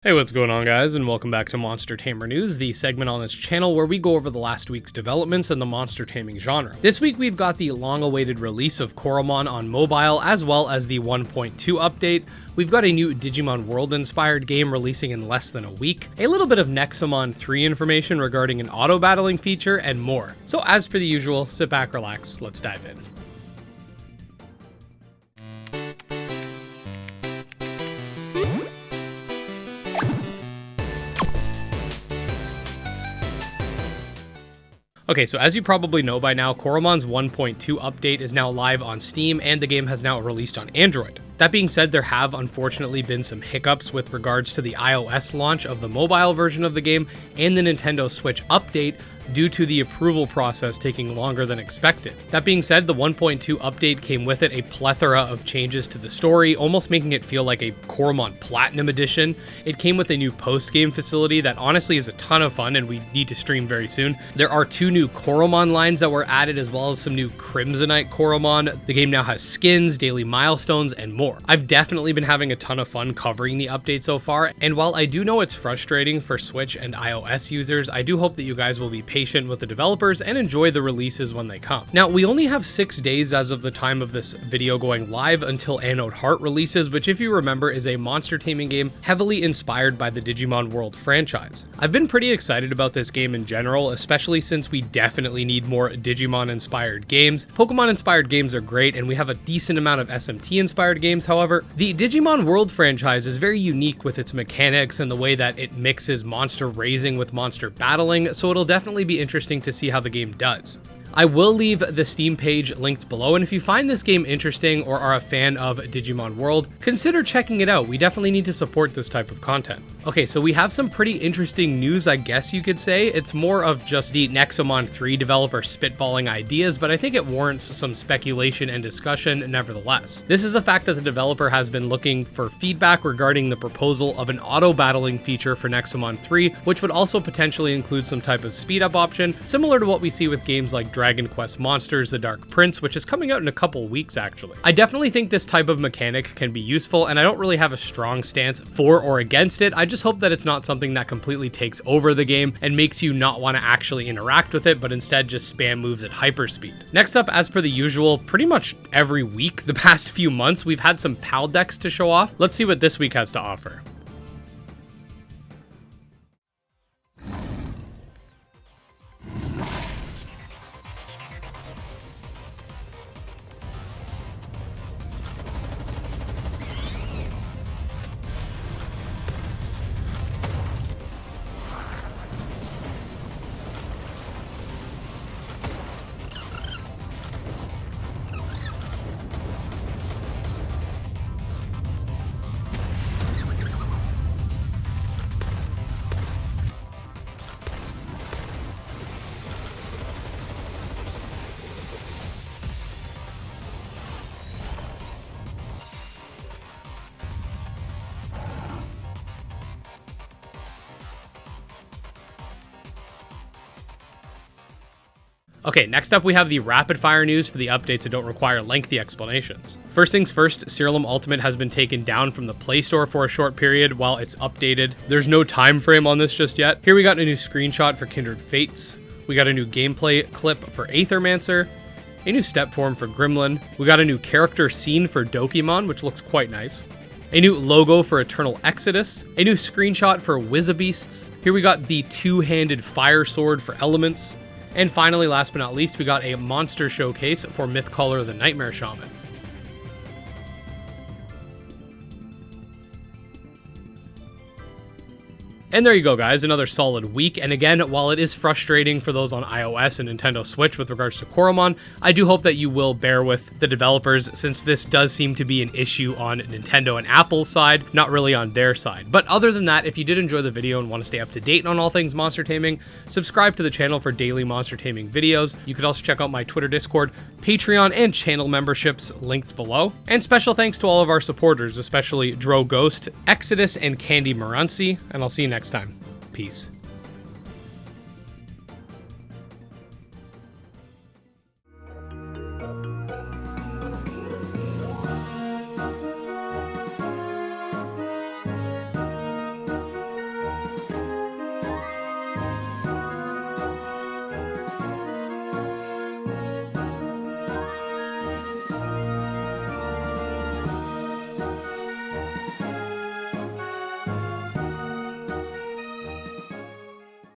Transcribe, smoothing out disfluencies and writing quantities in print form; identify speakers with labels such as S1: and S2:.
S1: Hey, what's going on, guys, and welcome back to Monster Tamer News, the segment on this channel where we go over the last week's developments in the monster taming genre. This week we've got the long-awaited release of Coromon on mobile, as well as the 1.2 update. We've got a new Digimon World-inspired game releasing in less than a week, a little bit of Nexomon 3 information regarding an auto-battling feature, and more. So as per the usual, sit back, relax, let's dive in. Okay, so as you probably know by now, Coromon's 1.2 update is now live on Steam, and the game has now released on Android. That being said, there have unfortunately been some hiccups with regards to the iOS launch of the mobile version of the game and the Nintendo Switch update due to the approval process taking longer than expected. That being said, the 1.2 update came with it a plethora of changes to the story, almost making it feel like a Coromon Platinum Edition. It came with a new post-game facility that honestly is a ton of fun and we need to stream very soon. There are 2 new Coromon lines that were added, as well as some new Crimsonite Coromon. The game now has skins, daily milestones, and more. I've definitely been having a ton of fun covering the update so far, and while I do know it's frustrating for Switch and iOS users, I do hope that you guys will be patient with the developers and enjoy the releases when they come. Now, we only have 6 days as of the time of this video going live until Anode Heart releases, which, if you remember, is a monster taming game heavily inspired by the Digimon World franchise. I've been pretty excited about this game in general, especially since we definitely need more Digimon-inspired games. Pokemon-inspired games are great, and we have a decent amount of SMT-inspired games. However, the Digimon World franchise is very unique with its mechanics and the way that it mixes monster raising with monster battling, so it'll definitely be interesting to see how the game does. I will leave the Steam page linked below, and if you find this game interesting or are a fan of Digimon World, consider checking it out. We definitely need to support this type of content. Okay, so we have some pretty interesting news, I guess you could say. It's more of just the Nexomon 3 developer spitballing ideas, but I think it warrants some speculation and discussion nevertheless. This is the fact that the developer has been looking for feedback regarding the proposal of an auto-battling feature for Nexomon 3, which would also potentially include some type of speed-up option, similar to what we see with games like Dragon Quest Monsters: The Dark Prince, which is coming out in a couple weeks actually. I definitely think this type of mechanic can be useful, and I don't really have a strong stance for or against it. I just hope that it's not something that completely takes over the game and makes you not want to actually interact with it, but instead just spam moves at hyperspeed. Next up, as per the usual, pretty much every week the past few months, we've had some PAL decks to show off. Let's see what this week has to offer. Okay, next up we have the rapid fire news for the updates that don't require lengthy explanations. First things first, Serialum Ultimate has been taken down from the Play Store for a short period while it's updated. There's no time frame on this just yet. Here we got a new screenshot for Kindred Fates. We got a new gameplay clip for Aethermancer, a new step form for Gremlin. We got a new character scene for Dokimon, which looks quite nice. A new logo for Eternal Exodus, a new screenshot for Wizabeasts. Here we got the two-handed fire sword for Elements. And finally, last but not least, we got a monster showcase for Mythcaller the Nightmare Shaman. And there you go, guys, another solid week. And again, while it is frustrating for those on iOS and Nintendo Switch with regards to Coromon, I do hope that you will bear with the developers, since this does seem to be an issue on Nintendo and Apple's side, not really on their side. But other than that, if you did enjoy the video and want to stay up to date on all things monster taming, subscribe to the channel for daily monster taming videos. You could also check out my Twitter, Discord, Patreon, and channel memberships linked below. And special thanks to all of our supporters, especially Dro Ghost, Exodus, and Candy Morency, and I'll see you next time. Peace.